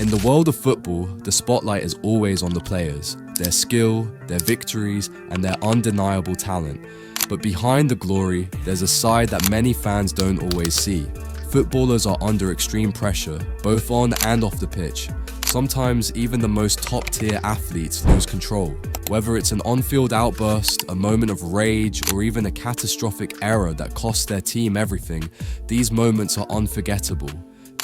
In the world of football, the spotlight is always on the players, their skill, their victories, and their undeniable talent. But behind the glory, there's a side that many fans don't always see. Footballers are under extreme pressure, both on and off the pitch. Sometimes even the most top-tier athletes lose control. Whether it's an on-field outburst, a moment of rage, or even a catastrophic error that costs their team everything, these moments are unforgettable.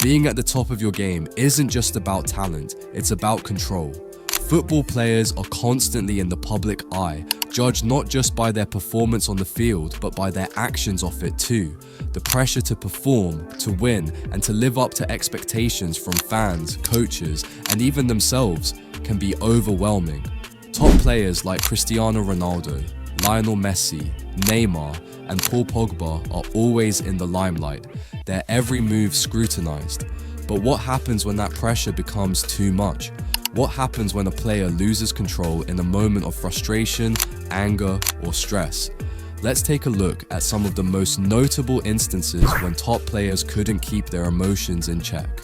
Being at the top of your game isn't just about talent, it's about control. Football players are constantly in the public eye, judged not just by their performance on the field, but by their actions off it too. The pressure to perform, to win, and to live up to expectations from fans, coaches, and even themselves can be overwhelming. Top players like Cristiano Ronaldo, Lionel Messi, Neymar, and Paul Pogba are always in the limelight, their every move scrutinized. But what happens when that pressure becomes too much? What happens when a player loses control in a moment of frustration, anger, or stress? Let's take a look at some of the most notable instances when top players couldn't keep their emotions in check.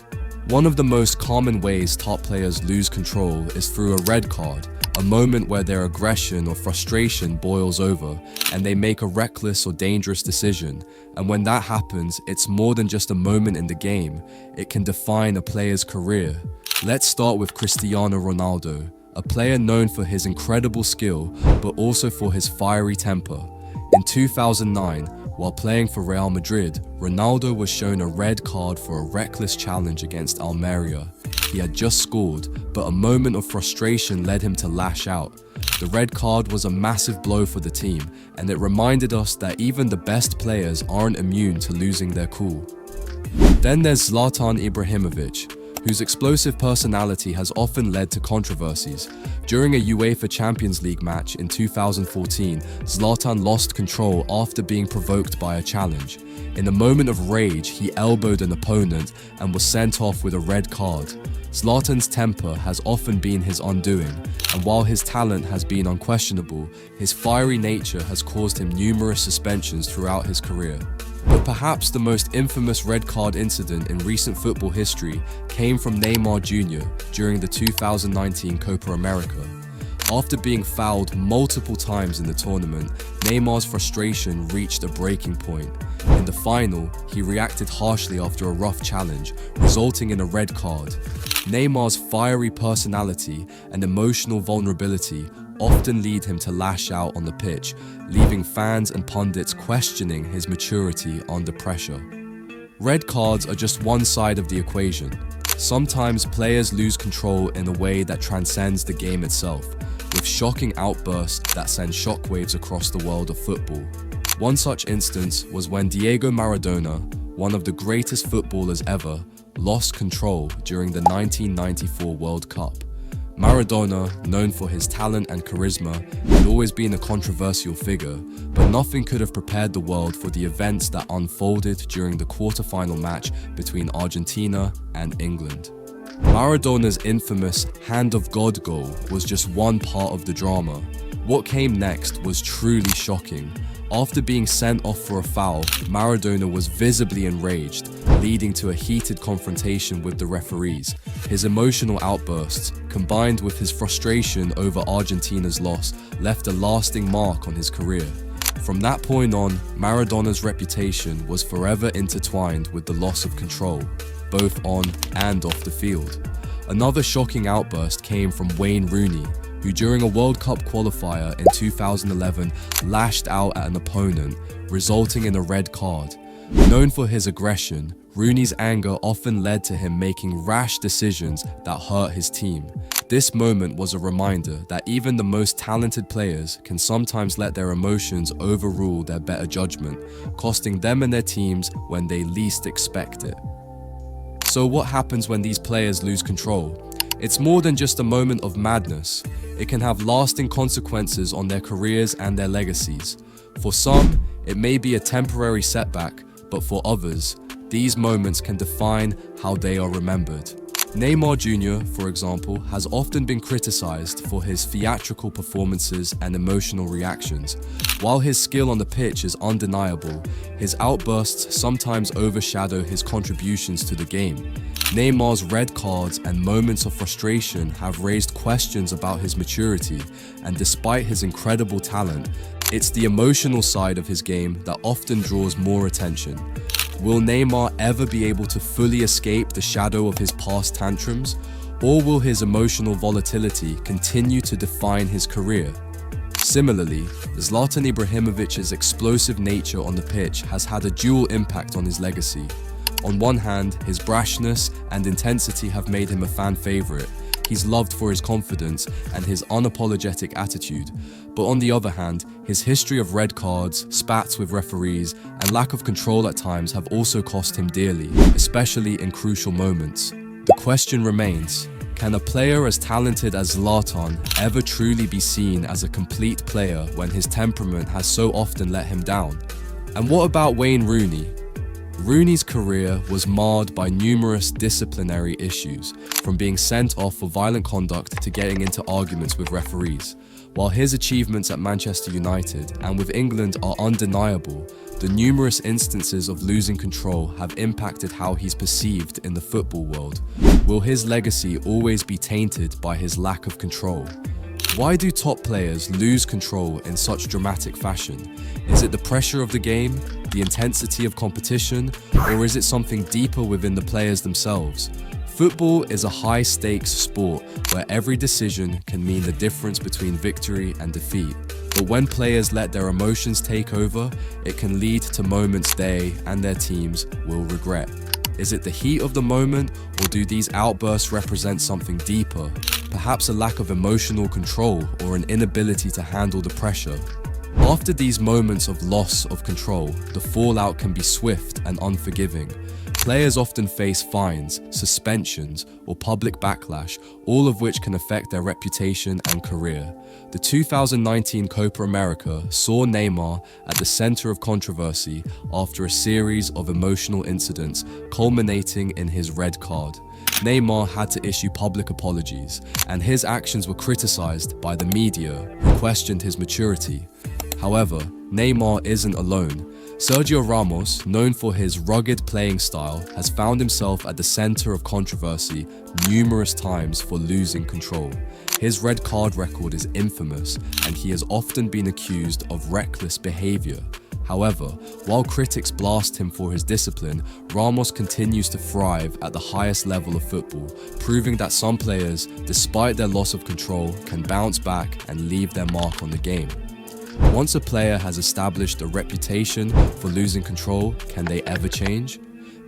One of the most common ways top players lose control is through a red card, a moment where their aggression or frustration boils over and they make a reckless or dangerous decision. And when that happens, it's more than just a moment in the game, it can define a player's career. Let's start with Cristiano Ronaldo, a player known for his incredible skill, but also for his fiery temper. In 2009, while playing for Real Madrid, Ronaldo was shown a red card for a reckless challenge against Almeria. He had just scored, but a moment of frustration led him to lash out. The red card was a massive blow for the team, and it reminded us that even the best players aren't immune to losing their cool. Then there's Zlatan Ibrahimovic, whose explosive personality has often led to controversies. During a UEFA Champions League match in 2014, Zlatan lost control after being provoked by a challenge. In a moment of rage, he elbowed an opponent and was sent off with a red card. Zlatan's temper has often been his undoing, and while his talent has been unquestionable, his fiery nature has caused him numerous suspensions throughout his career. But perhaps the most infamous red card incident in recent football history came from Neymar Jr. during the 2019 Copa America. After being fouled multiple times in the tournament, Neymar's frustration reached a breaking point. In the final, he reacted harshly after a rough challenge, resulting in a red card. Neymar's fiery personality and emotional vulnerability often lead him to lash out on the pitch, leaving fans and pundits questioning his maturity under pressure. Red cards are just one side of the equation. Sometimes players lose control in a way that transcends the game itself, with shocking outbursts that send shockwaves across the world of football. One such instance was when Diego Maradona, one of the greatest footballers ever, lost control during the 1994 World Cup. Maradona, known for his talent and charisma, had always been a controversial figure, but nothing could have prepared the world for the events that unfolded during the quarter-final match between Argentina and England. Maradona's infamous Hand of God goal was just one part of the drama. What came next was truly shocking. After being sent off for a foul, Maradona was visibly enraged, leading to a heated confrontation with the referees. His emotional outbursts, combined with his frustration over Argentina's loss, left a lasting mark on his career. From that point on, Maradona's reputation was forever intertwined with the loss of control, both on and off the field. Another shocking outburst came from Wayne Rooney, who during a World Cup qualifier in 2011 lashed out at an opponent, resulting in a red card. Known for his aggression, Rooney's anger often led to him making rash decisions that hurt his team. This moment was a reminder that even the most talented players can sometimes let their emotions overrule their better judgment, costing them and their teams when they least expect it. So what happens when these players lose control? It's more than just a moment of madness. It can have lasting consequences on their careers and their legacies. For some, it may be a temporary setback, but for others, these moments can define how they are remembered. Neymar Jr., for example, has often been criticized for his theatrical performances and emotional reactions. While his skill on the pitch is undeniable, his outbursts sometimes overshadow his contributions to the game. Neymar's red cards and moments of frustration have raised questions about his maturity, and despite his incredible talent, it's the emotional side of his game that often draws more attention. Will Neymar ever be able to fully escape the shadow of his past tantrums, or will his emotional volatility continue to define his career? Similarly, Zlatan Ibrahimovic's explosive nature on the pitch has had a dual impact on his legacy. On one hand, his brashness and intensity have made him a fan favorite. He's loved for his confidence and his unapologetic attitude. But on the other hand, his history of red cards, spats with referees, and lack of control at times have also cost him dearly, especially in crucial moments. The question remains, can a player as talented as Zlatan ever truly be seen as a complete player when his temperament has so often let him down? And what about Wayne Rooney? Rooney's career was marred by numerous disciplinary issues, from being sent off for violent conduct to getting into arguments with referees. While his achievements at Manchester United and with England are undeniable, the numerous instances of losing control have impacted how he's perceived in the football world. Will his legacy always be tainted by his lack of control? Why do top players lose control in such dramatic fashion? Is it the pressure of the game, the intensity of competition, or is it something deeper within the players themselves? Football is a high-stakes sport where every decision can mean the difference between victory and defeat. But when players let their emotions take over, it can lead to moments they and their teams will regret. Is it the heat of the moment, or do these outbursts represent something deeper? Perhaps a lack of emotional control or an inability to handle the pressure. After these moments of loss of control, the fallout can be swift and unforgiving. Players often face fines, suspensions, or public backlash, all of which can affect their reputation and career. The 2019 Copa America saw Neymar at the center of controversy after a series of emotional incidents culminating in his red card. Neymar had to issue public apologies, and his actions were criticized by the media, who questioned his maturity. However, Neymar isn't alone. Sergio Ramos, known for his rugged playing style, has found himself at the center of controversy numerous times for losing control. His red card record is infamous, and he has often been accused of reckless behavior. However, while critics blast him for his discipline, Ramos continues to thrive at the highest level of football, proving that some players, despite their loss of control, can bounce back and leave their mark on the game. Once a player has established a reputation for losing control, can they ever change?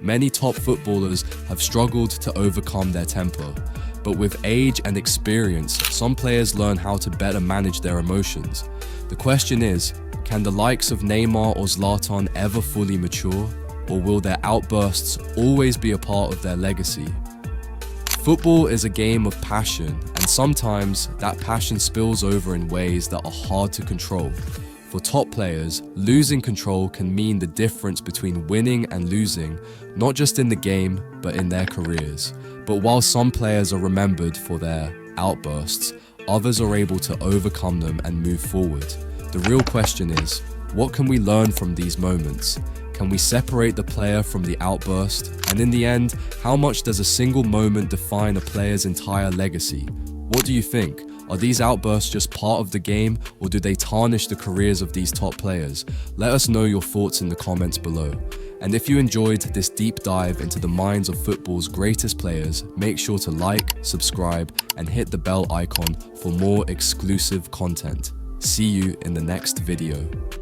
Many top footballers have struggled to overcome their temper, but with age and experience, some players learn how to better manage their emotions. The question is, can the likes of Neymar or Zlatan ever fully mature, or will their outbursts always be a part of their legacy? Football is a game of passion, and sometimes that passion spills over in ways that are hard to control. For top players, losing control can mean the difference between winning and losing, not just in the game, but in their careers. But while some players are remembered for their outbursts, others are able to overcome them and move forward. The real question is, what can we learn from these moments? Can we separate the player from the outburst? And in the end, how much does a single moment define a player's entire legacy? What do you think? Are these outbursts just part of the game, or do they tarnish the careers of these top players? Let us know your thoughts in the comments below. And if you enjoyed this deep dive into the minds of football's greatest players, make sure to like, subscribe, and hit the bell icon for more exclusive content. See you in the next video.